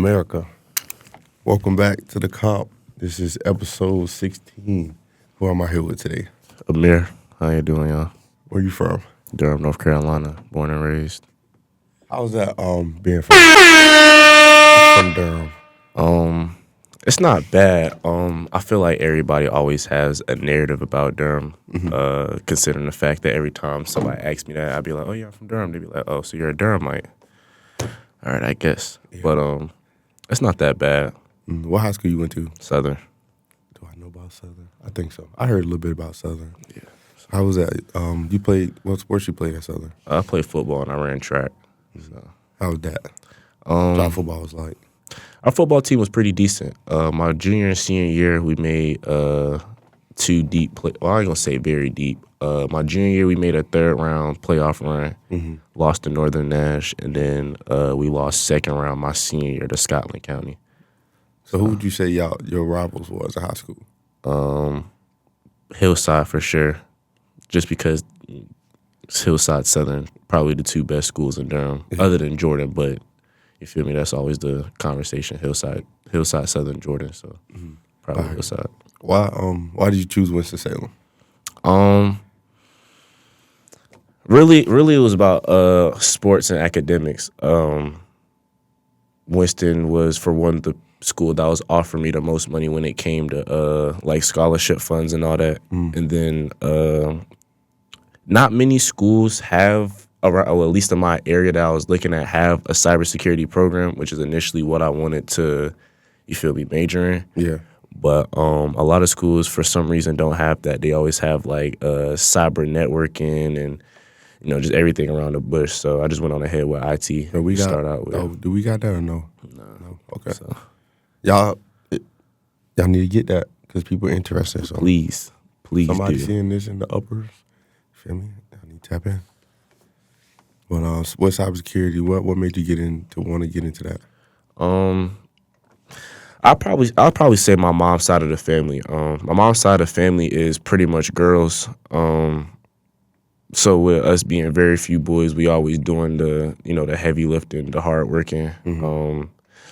America. Welcome back to the comp. This is episode 16. Who am I here with today? Amir, how you doing, y'all? Where you from? Durham, North Carolina, born and raised. How's that being from Durham? It's not bad. I feel like everybody always has a narrative about Durham. Considering the fact that every time somebody asks me that, I'd be like, "Oh yeah, I'm from Durham." They'd be like, "Oh, so you're a Durhamite?" All right, I guess. Yeah. But it's not that bad. What high school you went to? Southern. Do I know about Southern? I think so. I heard a little bit about Southern. Yeah. How was that? You played, what sports you played at Southern? I played football and I ran track. So. How was that? What football was like? Our football team was pretty decent. My junior and senior year, we made two deep play. Well, I ain't gonna say very deep. My junior year, we made a third round playoff run, lost to Northern Nash, and then we lost second round my senior year to Scotland County. So who would you say your rivals was in high school? Hillside for sure, just because it's Hillside Southern, probably the two best schools in Durham, other than Jordan. But you feel me? That's always the conversation. Hillside Southern, Jordan. So probably Hillside. Why did you choose Winston-Salem? Really, it was about sports and academics. Winston was, for one, the school that was offering me the most money when it came to like scholarship funds and all that. And then not many schools have, around, or at least in my area that I was looking at, have a cybersecurity program, which is initially what I wanted to, you feel me, major in. Yeah. But a lot of schools, for some reason, don't have that. They always have like cyber networking and just everything around the bush. So I just went on ahead with IT. Do we got that or no? No. Okay. So. Y'all need to get that because people are interested. So please somebody do. Seeing this in the uppers, feel me? I need to tap in. But what cybersecurity? What made you want to get into that? I'll probably say my mom's side of the family. My mom's side of the family is pretty much girls. So with us being very few boys, we always doing the heavy lifting, the hard working.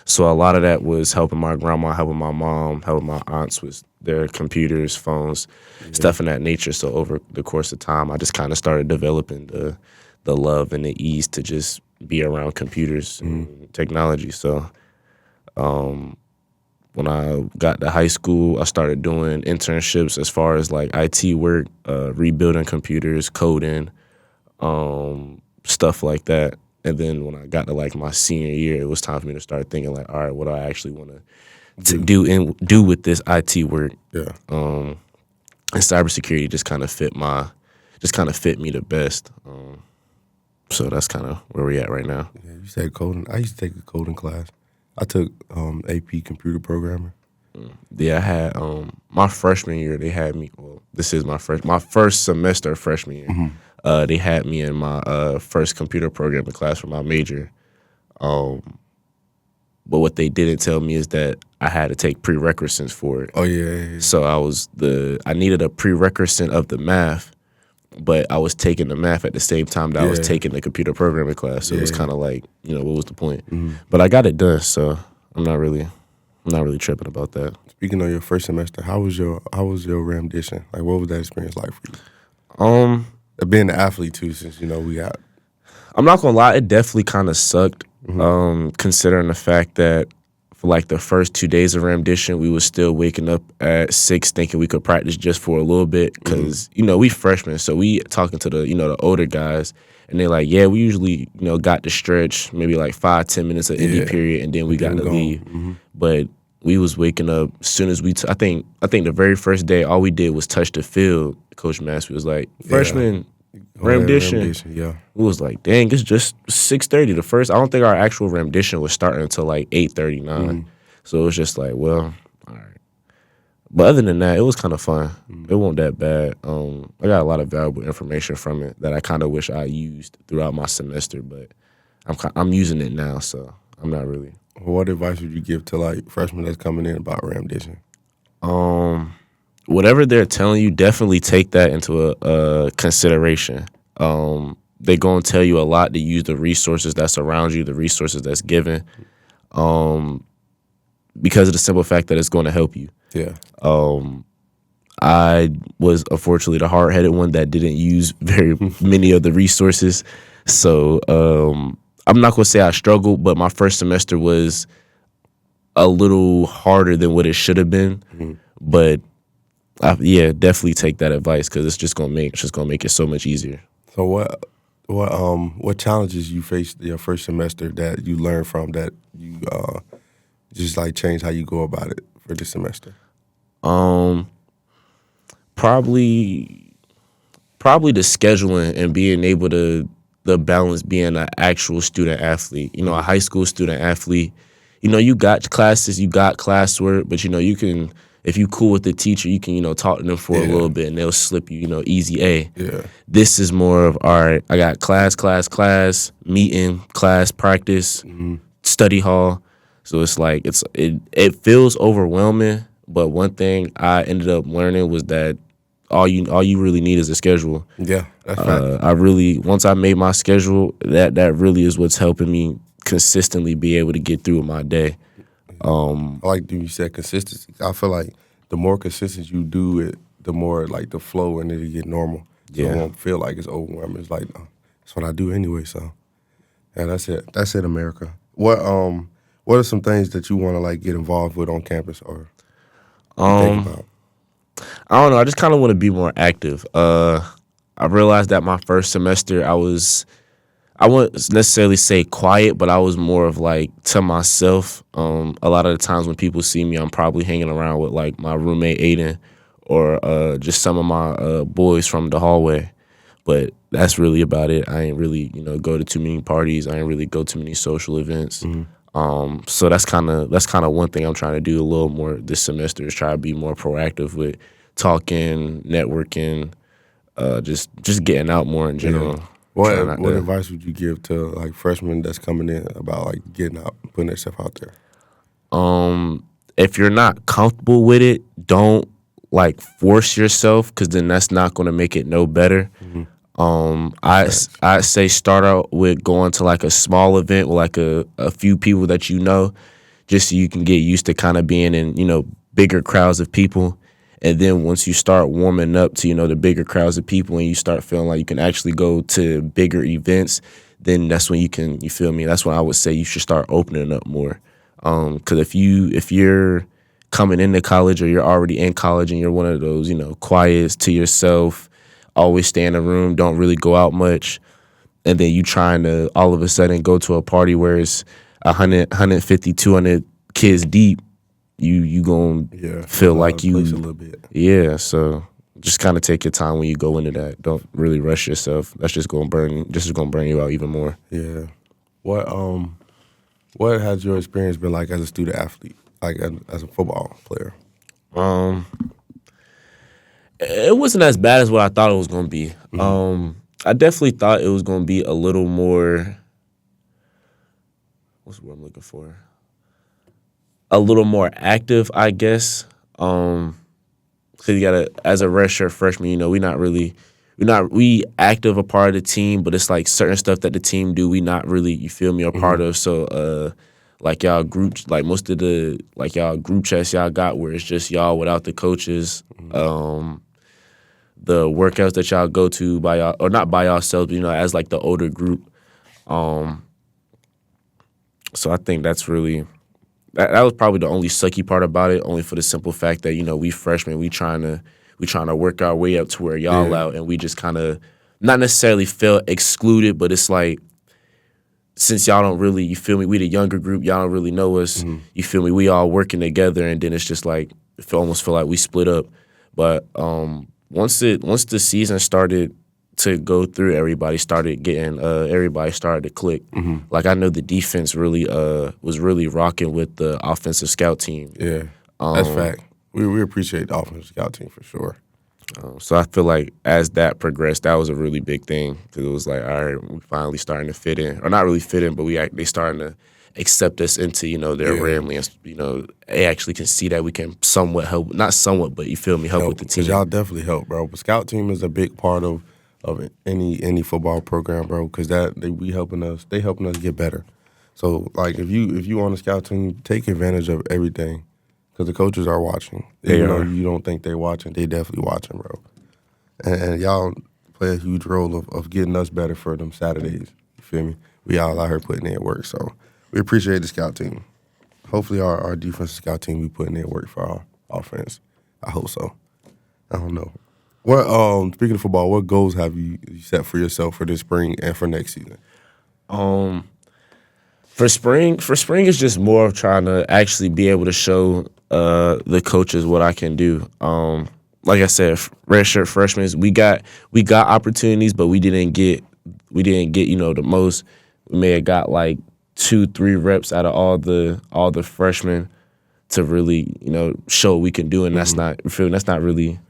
So a lot of that was helping my grandma, helping my mom, helping my aunts with their computers, phones, stuff in that nature. So over the course of time, I just kind of started developing the love and the ease to just be around computers and technology. So when I got to high school, I started doing internships as far as like IT work, rebuilding computers, coding, stuff like that. And then when I got to like my senior year, it was time for me to start thinking like, all right, what do I actually want to do with this IT work? Yeah. And cybersecurity just kind of fit me the best. So that's kind of where we're at right now. Yeah, you said coding. I used to take a coding class. I took AP computer programming. Yeah, I had my freshman year. They had me. Well, this is my first semester freshman year. They had me in my first computer programming class for my major. But what they didn't tell me is that I had to take prerequisites for it. Oh yeah. So I needed a prerequisite of the math, but I was taking the math at the same time that I was taking the computer programming class. So it was kind of like, what was the point? But I got it done, so I'm not really tripping about that. Speaking of your first semester, how was your rendition? Like, what was that experience like for you? Being an athlete too, since we got. I'm not gonna lie, it definitely kind of sucked. Considering the fact that for like the first 2 days of rendition, we was still waking up at 6 thinking we could practice just for a little bit because we freshmen, so we talking to the older guys, and they're like, yeah, we usually got to stretch maybe like 5-10 minutes of indie period, and then we got to leave. But we was waking up as soon as I think the very first day, all we did was touch the field. Coach Massey was like, freshman rendition. Yeah. We was like, dang, it's just 6:30. The first, I don't think our actual rendition was starting until like 8:39. So it was just like, well, all right. But other than that, it was kind of fun. It wasn't that bad. I got a lot of valuable information from it that I kind of wish I used throughout my semester, but I'm using it now, so I'm not really. What advice would you give to like freshmen that's coming in about rendition? Whatever they're telling you, definitely take that into a consideration. They're going to tell you a lot to use the resources that's around you, the resources that's given. because of the simple fact that it's going to help you. Yeah. I was unfortunately the hard-headed one that didn't use very many of the resources. So I'm not going to say I struggled, but my first semester was a little harder than what it should have been. But definitely take that advice because it's just going to make it so much easier. So what challenges you faced your first semester that you learned from that you just like change how you go about it for this semester? Probably the scheduling and being able to the balance being an actual student athlete. You know, a high school student athlete. You know, you got classes, you got classwork, but you know, you can if you cool with the teacher, you can, you know, talk to them for a little bit and they'll slip you, you know, easy A. Yeah. This is more of, all right, I got class, meeting, class, practice, study hall. So it's like it feels overwhelming, but one thing I ended up learning was that all you really need is a schedule. Yeah, that's right. I really once I made my schedule, that really is what's helping me consistently be able to get through my day. I like you said consistency. I feel like the more consistent you do it, the more like the flow and it'll get normal. So it won't feel like it's overwhelming. It's like that's what I do anyway. So yeah, that's it. That's it, America. What are some things that you want to like get involved with on campus or think about? I don't know. I just kind of want to be more active. I realized that my first semester I wouldn't necessarily say quiet, but I was more of like to myself. A lot of the times when people see me, I'm probably hanging around with like my roommate Aiden or just some of my boys from the hallway. But that's really about it. I ain't really, you know, go to too many parties. I ain't really go to many social events. So that's kind of one thing I'm trying to do a little more this semester is try to be more proactive with talking, networking, just getting out more in general. Yeah. What advice would you give to like freshmen that's coming in about like getting out, putting themselves out there? If you're not comfortable with it, don't like force yourself because then that's not going to make it no better. I say start out with going to like a small event with like a few people that you know, just so you can get used to kind of being in, you know, bigger crowds of people. And then once you start warming up to, you know, the bigger crowds of people and you start feeling like you can actually go to bigger events, then that's when you feel me? That's when I would say you should start opening up more. Because if you're coming into college or you're already in college and you're one of those, you know, quiet to yourself, always stay in a room, don't really go out much, and then you trying to all of a sudden go to a party where it's 100, 150, 200 kids deep, you gonna feel like you a little bit. Yeah, so just kind of take your time when you go into that. Don't really rush yourself. That's just gonna burn you out even more. Yeah. What has your experience been like as a student athlete, like as a football player? It wasn't as bad as what I thought it was gonna be. I definitely thought it was gonna be a little more. What's the word I'm looking for? A little more active, I guess. Because you gotta, as a redshirt freshman, you know, we active a part of the team, but it's like certain stuff that the team do, we not really, you feel me, a part of. So, like y'all group, like most of the, like y'all group chats y'all got where it's just y'all without the coaches. The workouts that y'all go to by y'all, or not by yourselves, but, you know, as like the older group. So I think that's really. That was probably the only sucky part about it, only for the simple fact that, you know, we freshmen, we trying to work our way up to where y'all out, and we just kind of not necessarily felt excluded, but it's like, since y'all don't really, you feel me, we the younger group, y'all don't really know us, you feel me, we all working together, and then it's just like, it almost feel like we split up. But once the season started to go through, everybody started to click. Like I know the defense really was really rocking with the offensive scout team. Yeah, that's fact. We appreciate the offensive scout team for sure. So I feel like as that progressed, that was a really big thing because it was like, all right, we finally starting to fit in, or not really fit in, but they starting to accept us into, you know, their family, and, you know, they actually can see that we can somewhat help, not somewhat, but you feel me, help with the team. Y'all definitely help, bro. But scout team is a big part of any football program, bro, because they helping us get better. So like if you on the scout team, take advantage of everything because the coaches are watching. Even though you don't think they're watching, they definitely watching, bro. And y'all play a huge role of getting us better for them Saturdays. You feel me? We all out here putting in work, so we appreciate the scout team. Hopefully our defensive scout team be putting in work for our offense. I hope so. I don't know. What speaking of football, what goals have you set for yourself for this spring and for next season? For spring is just more of trying to actually be able to show the coaches what I can do. Like I said, redshirt freshmen, we got opportunities, but we didn't get the most. We may have got like 2-3 reps out of all the freshmen to really show what we can do, and that's not really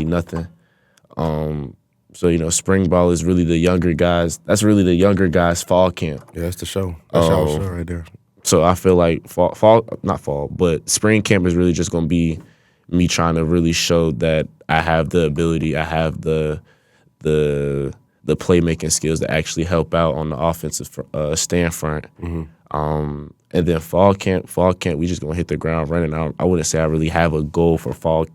nothing. So spring ball is really the younger guys. That's really the younger guys' fall camp. Yeah, that's the show. That's our show right there. So I feel like but spring camp is really just going to be me trying to really show that I have the ability, I have the playmaking skills to actually help out on the offensive stand front. And then fall camp, we just gonna hit the ground running. I wouldn't say I really have a goal for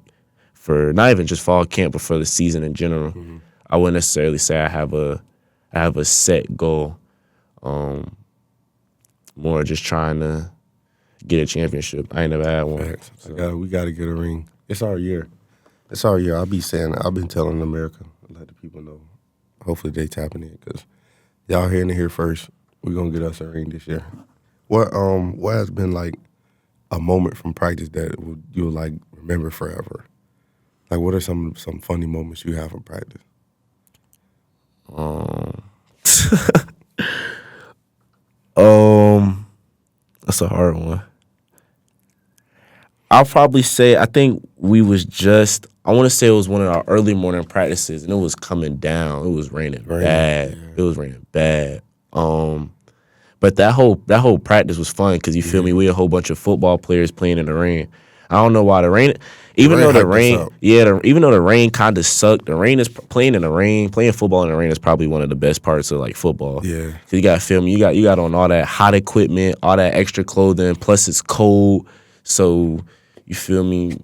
not even just fall camp, but for the season in general. I wouldn't necessarily say I have a set goal. More just trying to get a championship. I ain't never had one. So. We got to get a ring. It's our year. I've been telling America, let the people know. Hopefully they tapping in because y'all hearing it here first. We're gonna get us a ring this year. What has been like a moment from practice that you'll like remember forever? Like what are some funny moments you have from practice? That's a hard one. I'll probably say I think I want to say it was one of our early morning practices, and it was coming down. It was raining bad. Yeah. It was raining bad. But that whole practice was fun because you feel me. We had a whole bunch of football players playing in the rain. I don't know why the rain. Even though the rain kind of sucked, the rain is playing football in the rain is probably one of the best parts of like football. Yeah, cause you got film, you got on all that hot equipment, all that extra clothing. Plus it's cold, so you feel me.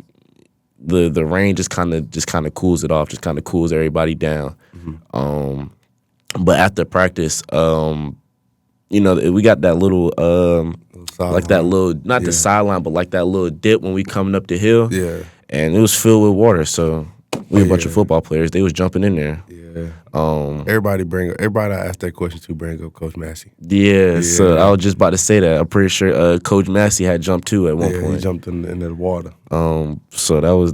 The rain just kind of cools it off, just kind of cools everybody down. But after practice, we got that little like that little, not the sideline, but like that little dip when we coming up the hill. Yeah. And it was filled with water, so we had a bunch of football players. They was jumping in there. Yeah. Everybody I asked that question to bring up Coach Massey. Yeah. So I was just about to say that. I'm pretty sure Coach Massey had jumped too at one point. He jumped in the water. So that was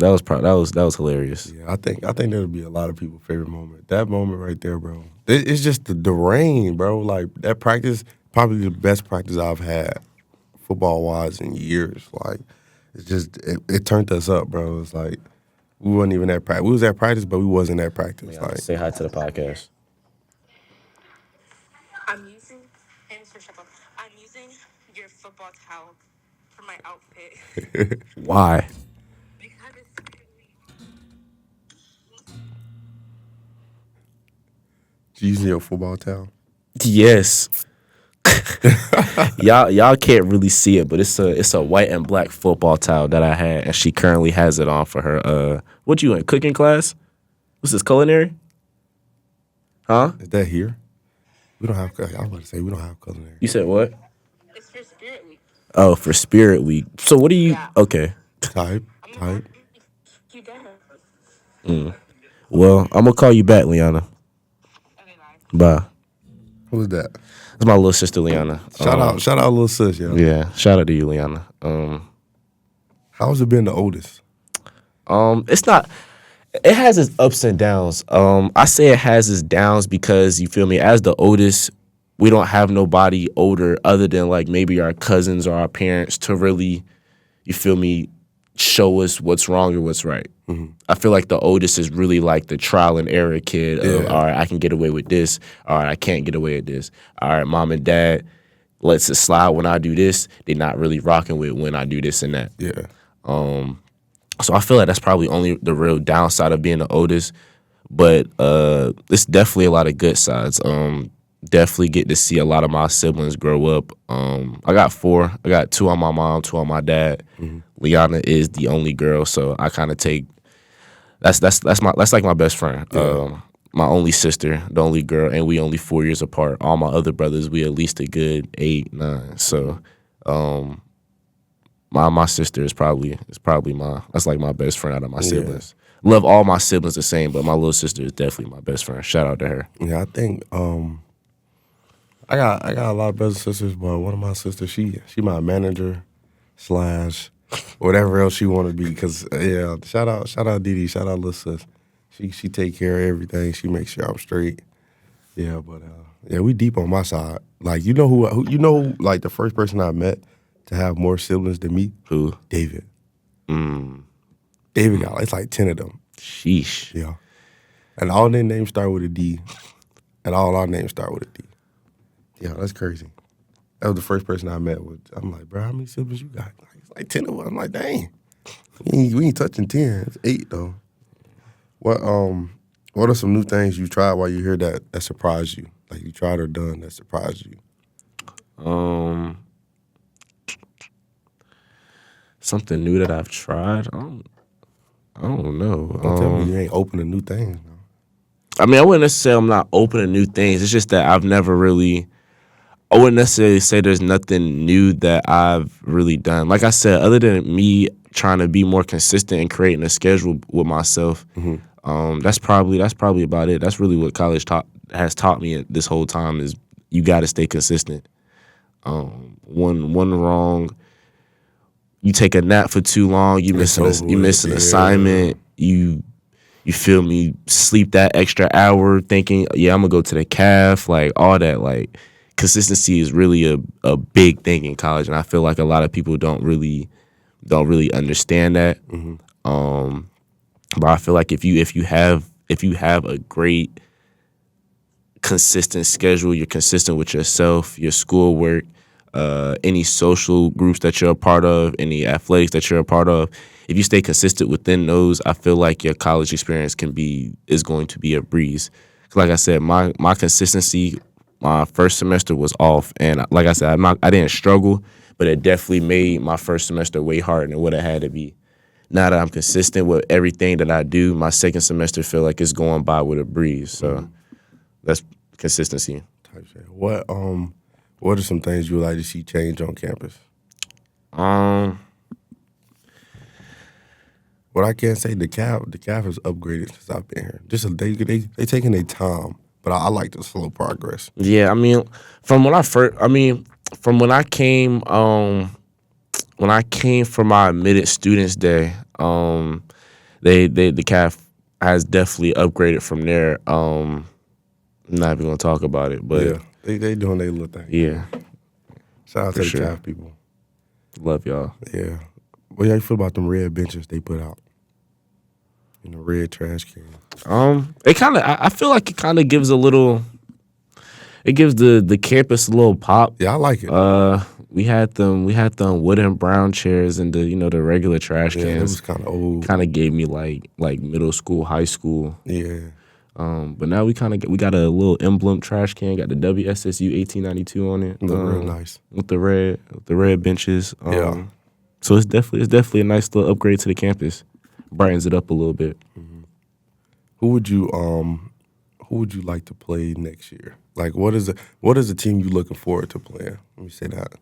hilarious. Yeah, I think that'll be a lot of people's favorite moment. That moment right there, bro. It's just the rain, bro. Like that practice, probably the best practice I've had football wise in years. Like it's just it turned us up, bro. It's like we wasn't even at practice. We was at practice, but we wasn't at practice. Yeah, say hi to the podcast. I'm using your football towel for my outfit. Why? Because it's You using your football towel? Yes. y'all can't really see it, but it's a white and black football towel that I had, and she currently has it on for her what you in cooking class? What's this, culinary? Huh? Is that here? We don't have. I was about to say we don't have culinary. You said what? It's for Spirit Week. Oh, for Spirit Week. So what do you? Yeah. Okay. Type. You done. Well, I'm gonna call you back, Liana. Okay, bye. Who is that? It's my little sister, Liana. Shout out, little sis, yo. Yeah, shout out to you, Liana. How's it been the oldest? It's not. It has its ups and downs. I say it has its downs because you feel me. As the oldest, we don't have nobody older other than like maybe our cousins or our parents to really, you feel me, show us what's wrong or what's right. Mm-hmm. I feel like the oldest is really like the trial and error kid of, all right, I can get away with this. All right, I can't get away with this. All right, mom and dad lets it slide when I do this. They're not really rocking with when I do this and that. Yeah. So I feel like that's probably only the real downside of being the oldest. But it's definitely a lot of good sides. definitely get to see a lot of my siblings grow up. I got 4. I got 2 on my mom, 2 on my dad. Liana is the only girl, so I kind of take that's like my best friend. My only sister, the only girl, and we only 4 years apart. All my other brothers, we at least a good 8, 9. So, my sister is probably that's like my best friend out of my siblings. Love all my siblings the same, but my little sister is definitely my best friend. Shout out to her. Yeah, I think I got a lot of brothers and sisters, but one of my sisters, she my manager / whatever else she want to be. Cause shout out Didi, shout out little sis. She take care of everything. She makes sure I'm straight. Yeah, but we deep on my side. Like you know who like the first person I met to have more siblings than me? Who? David. David got it's like 10 of them. Sheesh. Yeah. And all their names start with a D. And all our names start with a D. Yeah, that's crazy. That was the first person I met with. I'm like, bro, how many siblings you got? Like, it's like 10 of us. I'm like, dang. We ain't touching 10. It's 8 though. What are some new things you tried while you here that surprised you? Like you tried or done that surprised you? Something new that I've tried. I don't know. Don't tell me you ain't open to new things. No. I mean, I wouldn't necessarily I'm not open to new things. It's just that I've never really. I wouldn't necessarily say there's nothing new that I've really done. Like I said, other than me trying to be more consistent and creating a schedule with myself, that's probably about it. That's really what college has taught me this whole time is you got to stay consistent. One wrong, you take a nap for too long, you miss an assignment, you feel me, sleep that extra hour thinking, yeah, I'm gonna go to the calf, like all that, like consistency is really a big thing in college, and I feel like a lot of people don't really understand that. But I feel like if you have a great consistent schedule, you're consistent with yourself, your schoolwork, any social groups that you're a part of, any athletics that you're a part of, if you stay consistent within those, I feel like your college experience is going to be a breeze. 'Cause like I said, my consistency, my first semester was off, and like I said, I didn't struggle, but it definitely made my first semester way harder than what it had to be. Now that I'm consistent with everything that I do, my second semester feel like it's going by with a breeze. So that's consistency. Type shit. What are some things you would like to see change on campus? What I can say, the CAF has upgraded since I've been here. Just they taking their time, but I like the slow progress. Yeah, I mean, from when I came, for my admitted students day, the CAF has definitely upgraded from there. I'm not even gonna talk about it, but yeah, they doing their little thing. Yeah, shout out to the CAF people. Love y'all. Yeah, what y'all feel about them red benches they put out? In the red trash can. It kind of. I feel like it kind of gives a little. It gives the campus a little pop. Yeah, I like it. We had them wooden brown chairs and the regular trash cans. It was kind of old. Kind of gave me like middle school, high school. Yeah. But now we got a little emblem trash can. Got the WSSU 1892 on it. Look real nice with the red benches. Yeah. So it's definitely a nice little upgrade to the campus. Brightens it up a little bit. Mm-hmm. Who would you like to play next year? Like, what is the team you looking forward to playing? Let me say that.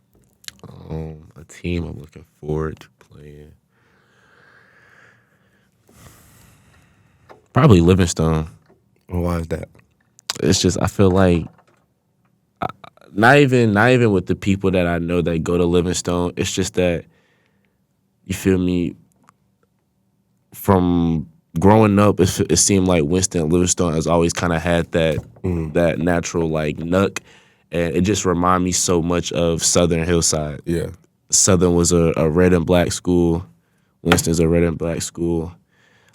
A team I'm looking forward to playing. Probably Livingstone. Well, why is that? It's just I feel like not even with the people that I know that go to Livingstone. It's just that you feel me. From growing up, it seemed like Winston and Livingstone has always kind of had that natural like nook, and it just reminded me so much of Southern Hillside. Yeah, Southern was a red and black school. Winston's a red and black school.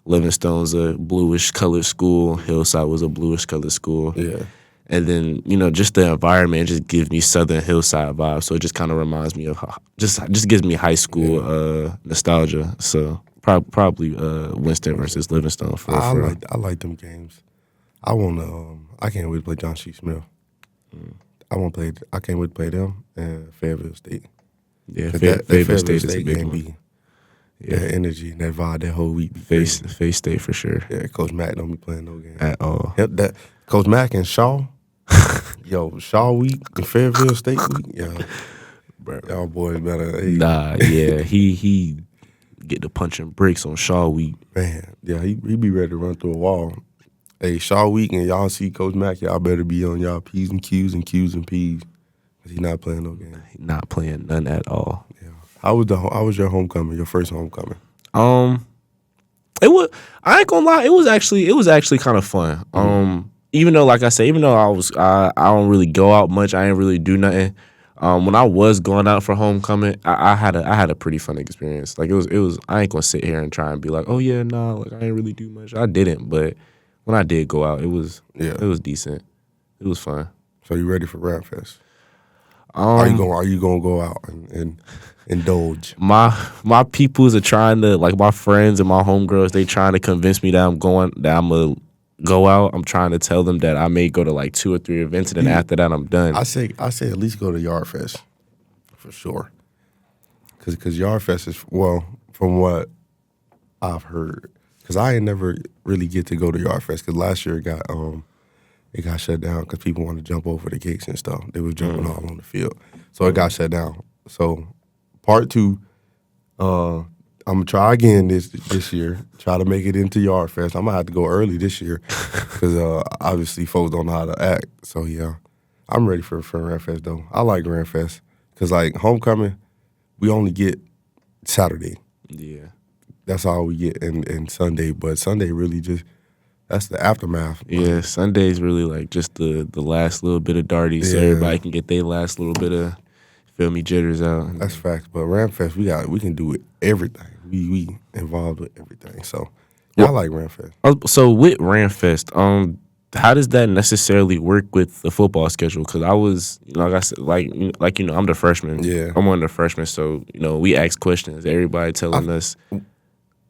Livingstone's a bluish colored school. Hillside was a bluish colored school. Yeah, and then just the environment just gives me Southern Hillside vibes. So it just kind of reminds me of just gives me high school nostalgia. So. Probably Winston versus Livingstone. I like them games. I can't wait to play John C. Smith. I want to play. I can't wait to play them and Fayetteville State. Yeah, 'Cause Fayetteville State is a big game one. be Yeah, that energy and that vibe that whole week. Be Face crazy. State for sure. Yeah, Coach Mack don't be playing no game. At all. That Coach Mack and Shaw. Yo, Shaw week and Fayetteville State week. Yo, y'all boys better. Hey, Nah, yeah, he get the punching bricks on Shaw week. man, yeah, he be ready to run through a wall. Hey, Shaw week and y'all see Coach Mack, y'all better be on y'all P's and Q's and Q's and P's. 'Cause he not playing no game. He not playing none at all. Yeah. How was your homecoming? Your first homecoming? It was. I ain't gonna lie. It was actually kind of fun. Even though, like I said, even though I don't really go out much. I ain't really do nothing. When I was going out for homecoming, I had a pretty fun experience. Like it was. I ain't gonna sit here and try and be like, oh yeah, nah, like I ain't really do much. I didn't, but when I did go out, it was decent. It was fun. So you ready for Rap Fest? Are you gonna go out and indulge? My peoples are trying to, like my friends and my homegirls, they trying to convince me that I'm gonna go out. I'm trying to tell them that I may go to like 2 or 3 events, and then after that I'm done. I say at least go to Yard Fest for sure. Cause Yard Fest is, well, from what I've heard, cause I ain't never really get to go to Yard Fest. Cause last year it got shut down because people wanted to jump over the gates and stuff. They were jumping all on the field, so it got shut down. So part 2, I'm gonna try again this year. Try to make it into Yard Fest. I'm gonna have to go early this year because obviously folks don't know how to act. So yeah, I'm ready for Grand Fest though. I like Grand Fest because like homecoming, we only get Saturday. Yeah. That's all we get, and Sunday. But Sunday really just, that's the aftermath. Yeah, Sunday's really like just the last little bit of darty, so Yeah. everybody can get their last little bit of, feel me, jitters out. That's facts. But Ramfest, we can do it everything. We involved with everything. So yeah, I like Ramfest. So with Ramfest, how does that necessarily work with the football schedule? Because I was, like I said, like I'm the freshman. Yeah. I'm one of the freshmen, so we ask questions. Everybody telling us.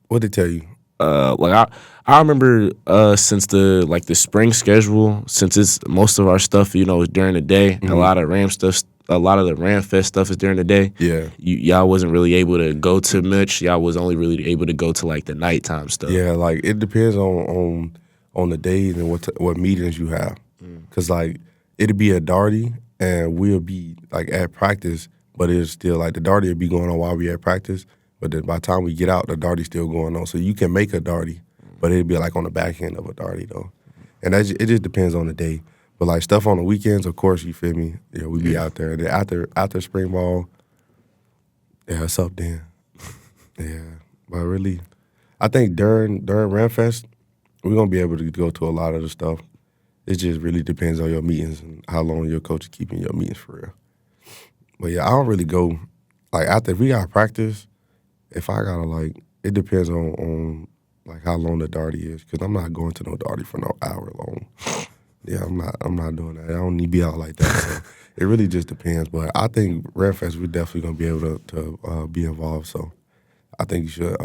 What they tell you? I remember since the spring schedule, since it's most of our stuff is during the day. A lot of the Ramfest stuff is during the day. Yeah. Y'all wasn't really able to go to much. Y'all was only really able to go to like the nighttime stuff. Yeah, like it depends on the days and what meetings you have. Cause like it'll be a darty and we'll be like at practice, but it's still like the darty will be going on while we at practice. But then by the time we get out, the darty's still going on. So you can make a darty, but it'll be like on the back end of a darty though. And it just depends on the day. But like stuff on the weekends, of course, you feel me? Yeah, we be out there. And then after spring ball, yeah, it's up then. Yeah. But really, I think during Ramfest, we're gonna be able to go to a lot of the stuff. It just really depends on your meetings and how long your coach is keeping your meetings for real. But yeah, I don't really go like after we got practice. If I gotta it depends on like how long the darty is, because I'm not going to no darty for no hour long. Yeah, I'm not doing that. I don't need to be out like that. So it really just depends. But I think Redfest, we're definitely gonna be able to be involved. So I think you should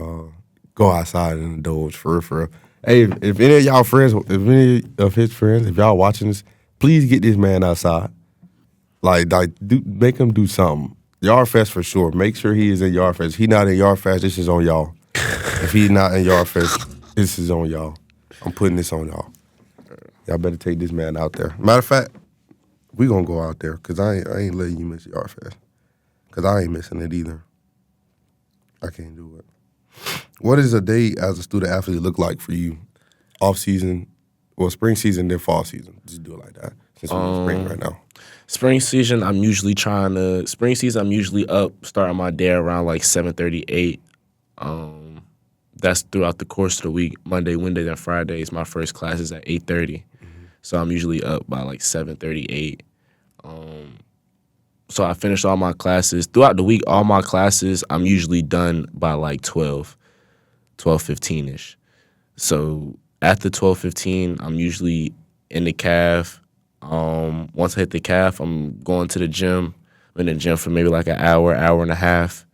go outside and indulge for real. Hey, if any of y'all friends, if any of his friends, if y'all watching this, please get this man outside. Make him do something. Yard Fest for sure. Make sure he is in Yard Fest. If he not in Yard Fest, this is on y'all. If he's not in Yard Fest, this is on y'all. I'm putting this on y'all. Y'all better take this man out there. Matter of fact, we gonna go out there because I ain't letting you miss Yard Fest. Because I ain't missing it either. I can't do it. What does a day as a student athlete look like for you? Off season, well, spring season, then fall season. Just do it like that. Since we're in spring right now. Spring season, I'm usually up, starting my day around like 7:30, 8. That's throughout the course of the week. Monday, Wednesday, and Fridays, my first class is at 8:30. So I'm usually up by like 7:30, 8. So I finish all my classes. Throughout the week, all my classes, I'm usually done by like 12:15-ish. So after 12:15, I'm usually in the caf. Once I hit the caf, I'm going to the gym. I'm in the gym for maybe like an hour and a half.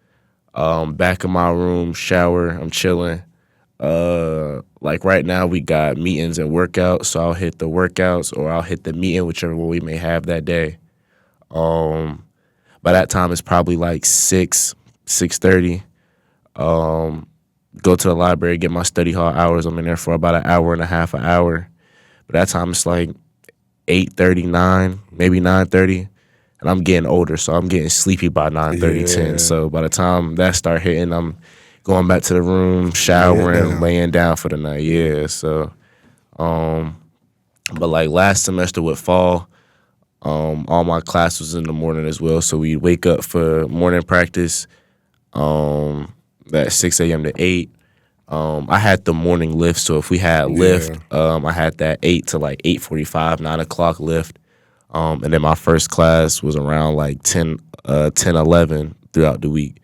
Back in my room, shower, I'm chilling. Like right now we got meetings and workouts, so I'll hit the workouts or I'll hit the meeting, whichever one we may have that day. By that time it's probably like 6:30. Go to the library, get my study hall hours. I'm in there for about an hour and a half, an hour. But that time it's like 8:39, maybe 9:30. And I'm getting older, so I'm getting sleepy by 9:30, 10. So by the time that start hitting, I'm going back to the room, showering, laying down for the night. Yeah, so, but like last semester with fall, all my class was in the morning as well. So we wake up for morning practice, at 6 a.m. to 8. I had the morning lift, so if we had lift, I had that 8 to like 8:45, 9 o'clock lift. And then my first class was around like 10, 11 throughout the week.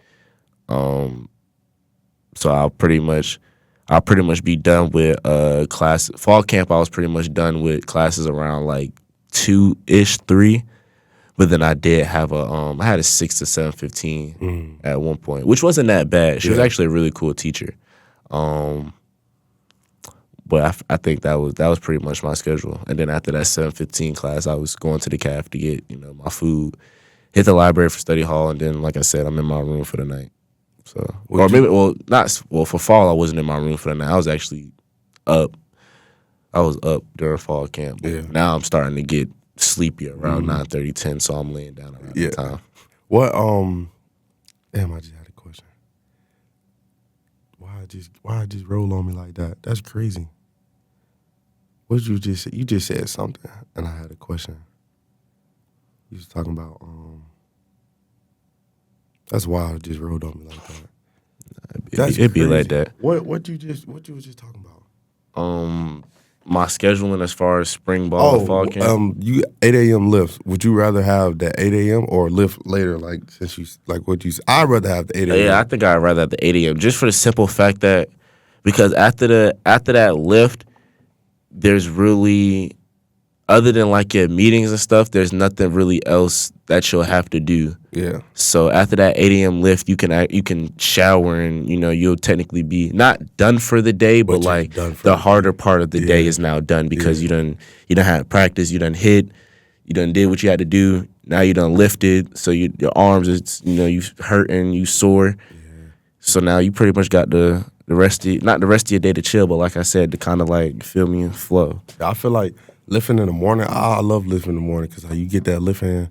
So I'll pretty much be done with class. Fall camp, I was pretty much done with classes around like 2-ish, 3. But then I did have I had a 6 to 7:15 at one point, which wasn't that bad. She was actually a really cool teacher. But I think that was pretty much my schedule. And then after that 7:15 class, I was going to the caf to get my food, hit the library for study hall, and then like I said, I'm in my room for the night. So for fall I wasn't in my room for the night. I was actually up. I was up during fall camp. But now I'm starting to get sleepy around 9:30, 10, so I'm laying down around that time. What damn, I just had a question. Why it just roll on me like that? That's crazy. What did you just say? You just said something and I had a question. You was talking about that's why it just rolled on me like that. It'd be like that. What you was just talking about? My scheduling as far as spring ball and fall camp. You 8 a.m. lifts. Would you rather have that 8 a.m. or lift later? Like since you like what you said, I'd rather have the 8 a.m. Yeah, I think I'd rather have the 8 a.m. just for the simple fact that because after that lift, there's really, other than like your meetings and stuff, there's nothing really else that you'll have to do. Yeah. So after that 8 a.m. lift, you can shower and you'll technically be not done for the day, but like the harder part of the day is now done because you done had practice, you done hit, you done did what you had to do. Now you done lifted, so your arms is you hurting, you sore. Yeah. So now you pretty much got the rest of not the rest of your day to chill, but like I said, to kind of like feel me and flow. I feel like lifting in the morning. I love lifting in the morning because you get that lift in.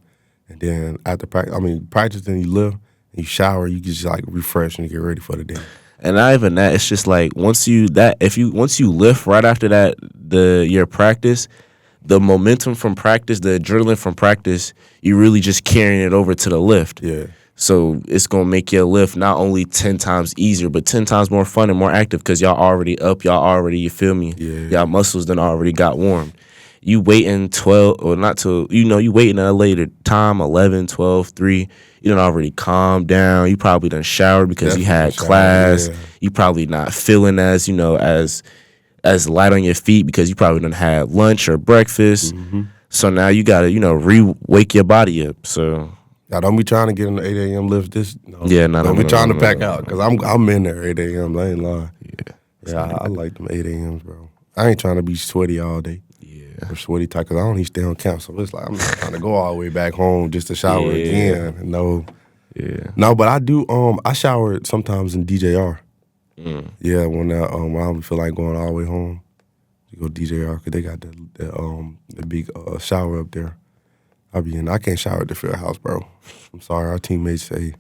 And then after practice, then you lift and you shower, you just like refresh and get ready for the day. And not even that, it's just like once you lift right after that, your practice, the momentum from practice, the adrenaline from practice, you're really just carrying it over to the lift. Yeah. So it's gonna make your lift not only 10 times easier, but 10 times more fun and more active because y'all already up, you feel me? Yeah. Y'all muscles done already got warmed. You waiting 12 or not till you waiting at a later time, 11, 12, 3. You done already calmed down. You probably done showered because Definitely you had class. Yeah. You probably not feeling as as light on your feet because you probably done had lunch or breakfast. Mm-hmm. So now you gotta re-wake your body up. So now don't be trying to get in the 8 a.m. lift. Don't be trying to pack out because I'm in there 8 a.m. I ain't lying. Yeah, I like them 8 a.m.s, bro. I ain't trying to be sweaty all day. Or sweaty type, because I don't even stay on camp, so it's like I'm not trying to go all the way back home just to shower again. No, but I do. I shower sometimes in DJR. Yeah, when I don't feel like going all the way home, you go DJR because they got the big shower up there. I can't shower at the field house, bro. I'm sorry, our teammates say.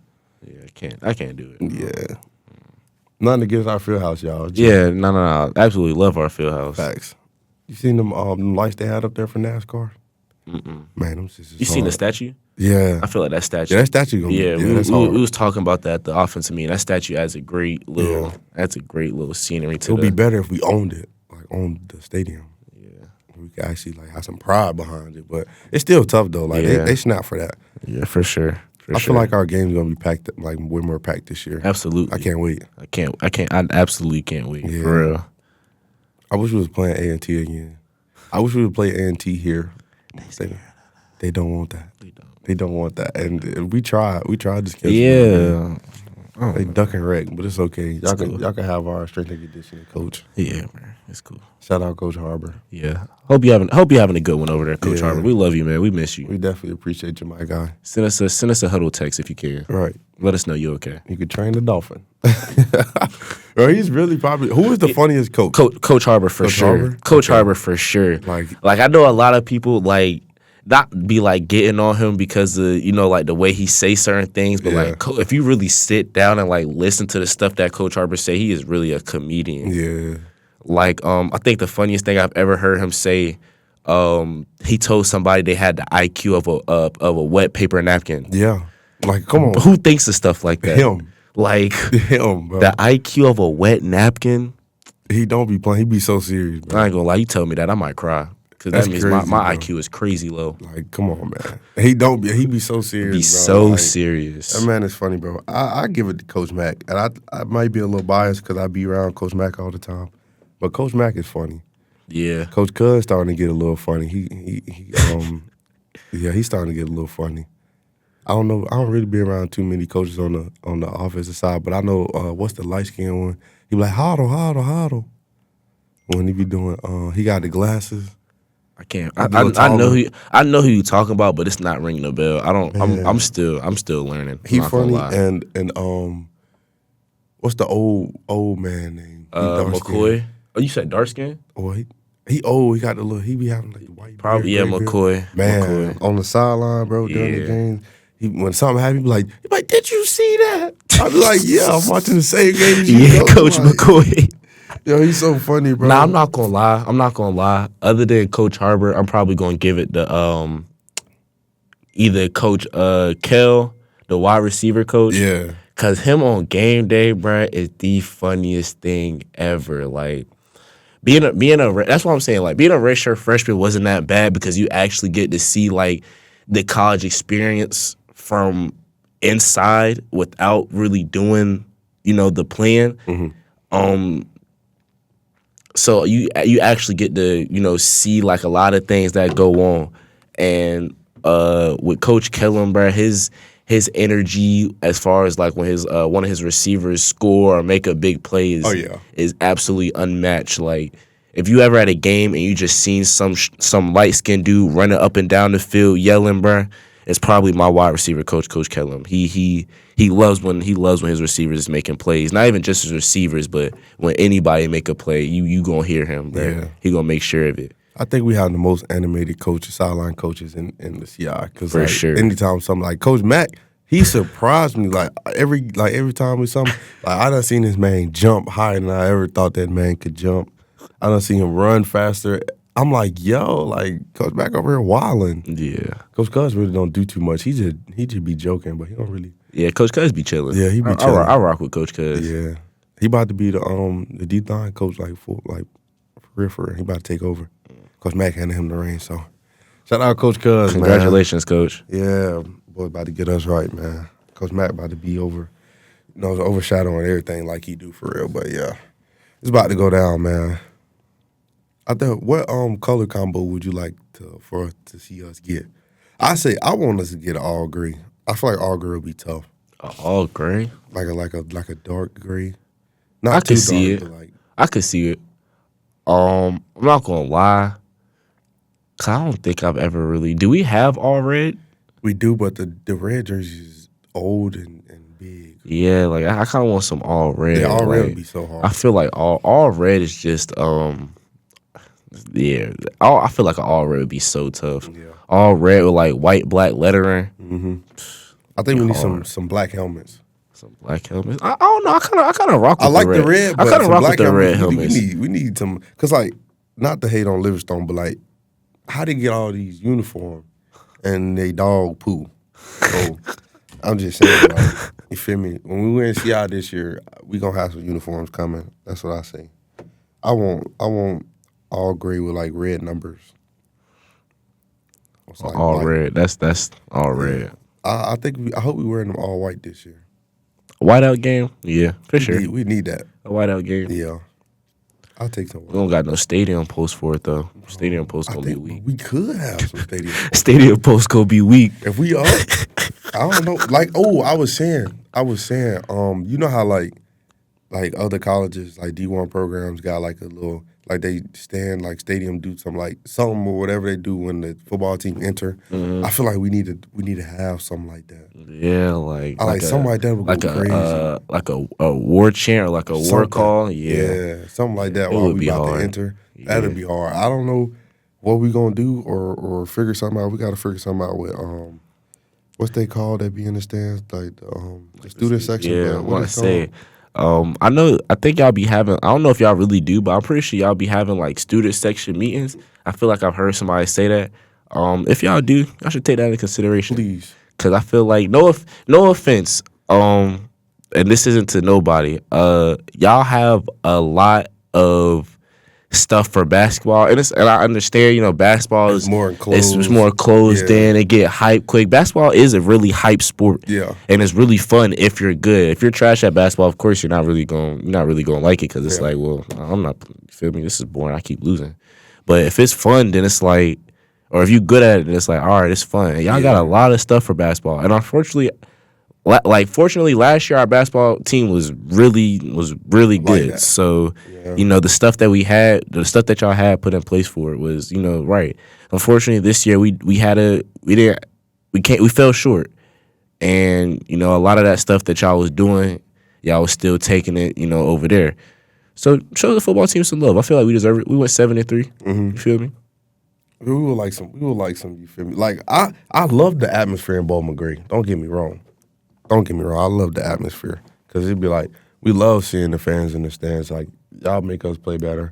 Yeah, I can't do it. Yeah, nothing against our field house, y'all. No. Absolutely love our field house. Facts. You seen them lights they had up there for NASCAR? Mm-mm. Man, them sisters. You seen the statue? Yeah. I feel like that statue. Yeah, that statue gonna be. We was talking about that, the offensive meeting. That statue adds a great little scenery to it. It would be better if we owned it, like owned the stadium. Yeah. We could actually like have some pride behind it. But it's still tough though. Like they snap for that. Yeah, for sure. I feel like our game's gonna be packed, like way more packed this year. Absolutely. I can't wait. I absolutely can't wait. Yeah. For real. I wish we was playing A&T again. I wish we would play A&T here. They don't want that. They don't want that. And we tried to schedule. Yeah. They duck and wreck, but it's okay. Cool. Y'all can have our strength and conditioning coach. Yeah, man, it's cool. Shout out Coach Harbor. Yeah, hope you having a good one over there, Coach Yeah. Harbor. We love you, man. We miss you. We definitely appreciate you, my guy. Send us a huddle text if you can. Right. Let us know you okay. You could train the dolphin. Bro, he's really probably who is the funniest coach? Coach Harbor for Coach sure. Harbor? Coach Okay. Harbor for sure. Like- I know a lot of people like not be like getting on him because of like the way he say certain things, but Yeah. like if you really sit down and like listen to the stuff that Coach Harbor say, he is really a comedian. Yeah. Like I think the funniest thing I've ever heard him say, he told somebody they had the IQ of a wet paper napkin. Yeah. Like, come on. Who thinks of stuff like that? Him. Like Him, bro. the IQ of a wet napkin. He don't be playing. He be so serious, bro. I ain't gonna lie, you tell me that I might cry because that That's means crazy, my bro. IQ is crazy low. Like, come on, man. He don't be. He be so serious. Be bro. so Like, serious. That man is funny, bro. I give it to Coach Mack, and I might be a little biased because I be around Coach Mack all the time, but Coach Mack is funny. Yeah, Coach Cuz starting to get a little funny. Yeah, he's starting to get a little funny. I don't know. I don't really be around too many coaches on the offensive side, but I know what's the light skinned one. He be like huddle. When he be doing, he got the glasses. I can't. A little I know who you talking about, but it's not ringing a bell. I don't. Man. I'm still learning. He I'm not gonna funny lie. and what's the old man name? He dark-skinned. McCoy. Oh, you said dark skin? Oh, he old. He got the little. He be having like the white. Probably. beard, Yeah, gray McCoy. beard. Man, McCoy. on the sideline, bro, during the Yeah. game. When something happened, he be like, did you see that? I be like, yeah, I'm watching the same game as you. Yeah, know? Coach Like, McCoy. Yo, he's so funny, bro. Nah, I'm not gonna lie. Other than Coach Harbor, I'm probably gonna give it the either Coach Kel, the wide receiver coach. Yeah. Cause him on game day, bruh, is the funniest thing ever. Like being a that's what I'm saying. Like being a redshirt freshman wasn't that bad because you actually get to see like the college experience from inside without really doing, the plan. So you actually get to, see like a lot of things that go on. And with Coach Kellum, bro, his energy as far as like when his one of his receivers score or make a big play is absolutely unmatched. Like if you ever at a game and you just seen some light skinned dude running up and down the field yelling, bro, it's probably my wide receiver coach, Coach Kellum. He loves when his receivers is making plays. Not even just his receivers, but when anybody make a play, you gonna hear him, bro. Yeah. He gonna make sure of it. I think we have the most animated coaches, sideline coaches in the CI. Because For sure. anytime something like Coach Mack, he surprised me. Like every time we something, like I done seen this man jump higher than I ever thought that man could jump. I done seen him run faster. I'm like, yo, like Coach Mack over here wilding. Yeah. Coach Cuz really don't do too much. He just be joking, but he don't really. Yeah, Coach Cuz be chilling. Yeah, he be I chilling. rock with Coach Cuz. Yeah, he about to be the deep line coach, like for real. He about to take over. Coach Mack handed him the reins, so shout out Coach Cuz, man. Congratulations, Coach. Yeah, boy, about to get us right, man. Coach Mack about to be overshadowing everything like he do for real. But yeah, it's about to go down, man. I think what color combo would you like to see us get? I say I want us to get an all gray. I feel like all gray would be tough, All gray. like a dark gray. I Not too could see dark, it. but like I could see it. I'm not gonna lie. 'Cause I don't think I've ever really. Do we have all red? we do, but the red jersey is old and big. Yeah, like I kind of want some all red. Yeah, all red like, would be so hard. I feel like all red is just yeah. I feel like an all red would be so tough. Yeah. All red with like white black lettering, I think we need hard. some black helmets. some black helmets. I don't know. I kind of rock with I like the red. but I kind of some rock black with the red helmets. helmets. We need some, cause like not to hate on Livingstone, but like how they get all these uniforms and they dog poo. So I'm just saying, like, you feel me? When we win CI this year, we gonna have some uniforms coming. That's what I say. I want all gray with like red numbers. It's like All white. red. That's all red. I think I hope we wearing them all white this year. Whiteout game. Yeah, for sure. We need that. A whiteout game. Yeah. I'll take some We white. don't got no stadium post for it though. Stadium post I gonna be think weak. we could have some stadium. Stadium post gonna be weak. If we are, I don't know. Like, I I was saying, you know how like other colleges, like D1 programs got like a little, like they stand like stadium do something or whatever they do when the football team enter. I feel like we need to have something like that. Yeah, like I like something like that would go crazy. like a war chant or like a war Something. call. Yeah, Yeah, something like that It while would we be about hard. to enter. Yeah. That'd be hard. I don't know what we gonna do or figure something out. We gotta figure something out with what's they called that be in the stands, like the student section. Yeah, I but what want to it's say. called? I think y'all be having. I don't know if y'all really do, but I'm pretty sure y'all be having like student section meetings. I feel like I've heard somebody say that. If y'all do, I should take that into consideration. Please. Cause I feel like no offense. And this isn't to nobody. Y'all have a lot of stuff for basketball, and I understand. You know, basketball It's is more enclosed. It's more closed Yeah. in. It get hype quick. Basketball is a really hype sport. Yeah. And it's really fun if you're good. If you're trash at basketball, of course you're not really going to like it because it's like, well, I'm not. You feel me? This is boring. I keep losing. But if it's fun, then it's like, or if you're good at it, then it's like, all right, it's fun. And y'all got a lot of stuff for basketball, and unfortunately, fortunately, last year our basketball team was really good. that. So, you know, the stuff that we had, the stuff that y'all had put in place for it was, you know, right. Unfortunately, this year we fell short, and you know, a lot of that stuff that y'all was doing, y'all was still taking it, you know, over there. So show the football team some love. I feel like we deserve it. We went 7-3. You feel me? We would like some. You feel me? Like I love the atmosphere in Bowman Gray. Don't get me wrong. I love the atmosphere because it'd be like we love seeing the fans in the stands. Like y'all make us play better.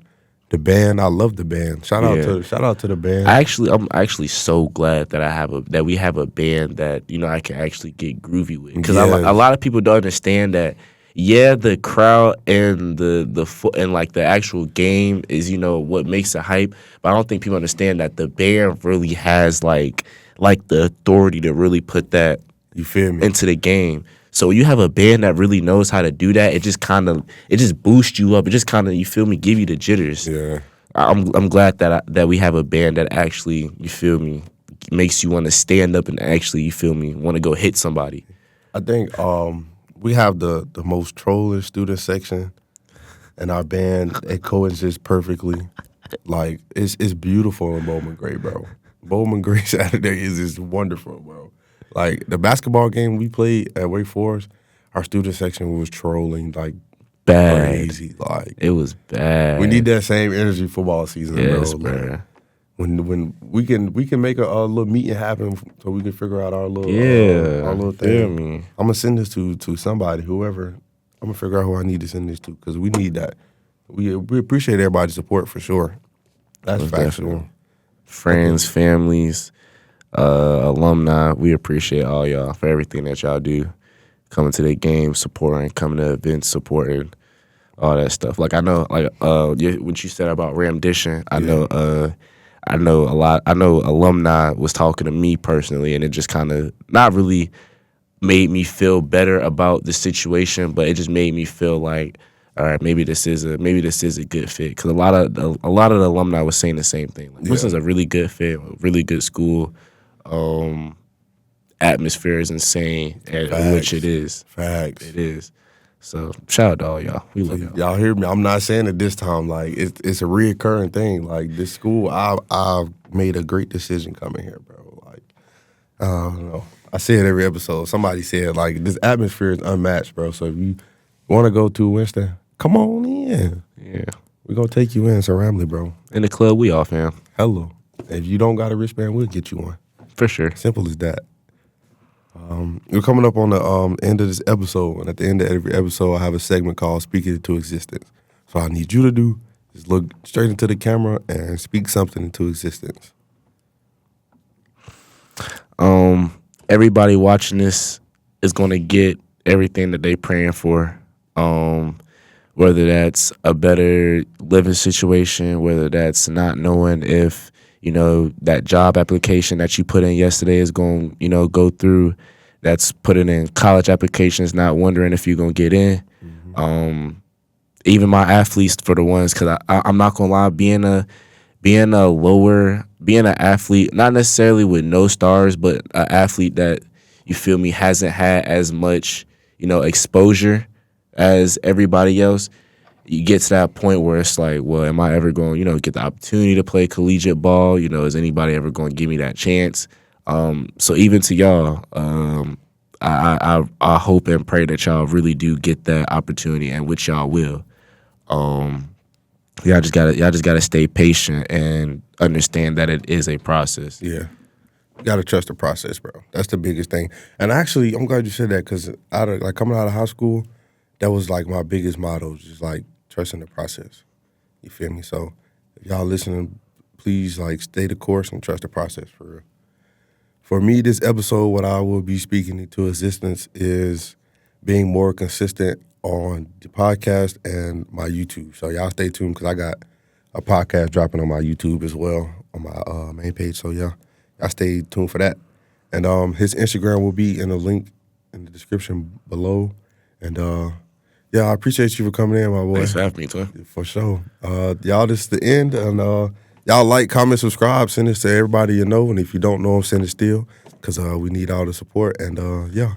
The band, I love the band. Shout out to the band. I'm actually so glad that we have a band that, you know, I can actually get groovy with, because a lot of people don't understand that. Yeah, the crowd and and like the actual game is, you know, what makes it hype. But I don't think people understand that the band really has like the authority to really put that, you feel me, into the game. So you have a band that really knows how to do that. It just boosts you up. It just kind of, you feel me, give you the jitters. Yeah, I'm glad that we have a band that actually, you feel me, makes you want to stand up and actually, you feel me, want to go hit somebody. I think we have the most trolling student section, and our band, it coexists perfectly. Like it's beautiful in Bowman Gray, bro. Bowman Gray Saturday is just wonderful, bro. Like the basketball game we played at Wake Forest, our student section was trolling like Bad. crazy. Like It was bad. we need that same energy football season, Yes, bro. bro. Like, when we can make a little meeting happen so we can figure out our little Yeah, our little feel thing. me. I'm gonna send this to somebody, whoever. I'm gonna figure out who I need to send this to because we need that. We appreciate everybody's support for sure. That's factual. Definitely. Friends, families, alumni, we appreciate all y'all for everything that y'all do. Coming to the game, supporting, coming to events, supporting, all that stuff. Like I know, like what you said about rendition, I know a lot. I know alumni was talking to me personally, and it just kind of not really made me feel better about the situation, but it just made me feel like, all right, maybe this is a good fit, because a lot of the alumni was saying the same thing. Like, this is a really good fit, a really good school. Atmosphere is insane, which it is. Facts. It is. So shout out to all y'all. We love y'all. Y'all hear me? I'm not saying it this time. Like it's a reoccurring thing. Like this school, I've made a great decision coming here, bro. Like I don't know. I say it every episode. Somebody said like this atmosphere is unmatched, bro. So if you want to go to Winston, come on in. Yeah. We're gonna take you in, so Ramley, bro. In the club, we all fam. Hello. If you don't got a wristband, we'll get you one. For sure. Simple as that. We're coming up on the end of this episode, and at the end of every episode, I have a segment called "Speak It Into Existence." So I need you to do is look straight into the camera and speak something into existence. Everybody watching this is gonna get everything that they praying for. Whether that's a better living situation, whether that's not knowing if, you know, that job application that you put in yesterday is going to, you know, go through, that's putting in college applications, not wondering if you're going to get in. Mm-hmm. Even my athletes, for the ones, because I'm not going to lie, being an athlete, not necessarily with no stars, but an athlete that, you feel me, hasn't had as much, exposure as everybody else, you get to that point where it's like, well, am I ever going, get the opportunity to play collegiate ball? Is anybody ever going to give me that chance? So even to y'all, I hope and pray that y'all really do get that opportunity, and which y'all will. Y'all just gotta stay patient and understand that it is a process. Yeah. You gotta trust the process, bro. That's the biggest thing. And actually, I'm glad you said that, because coming out of high school, that was like my biggest motto, just like trusting the process. You feel me? So if y'all listening, please like stay the course and trust the process for real. For me, this episode, what I will be speaking into existence is being more consistent on the podcast and my YouTube. So y'all stay tuned, because I got a podcast dropping on my YouTube as well, on my main page. So yeah, y'all stay tuned for that. And his Instagram will be in the link in the description below. And yeah, I appreciate you for coming in, my boy. Thanks for having me, Twin. For sure. Y'all, this is the end. And y'all like, comment, subscribe, send this to everybody you know. And if you don't know them, send it still, because we need all the support. And yeah.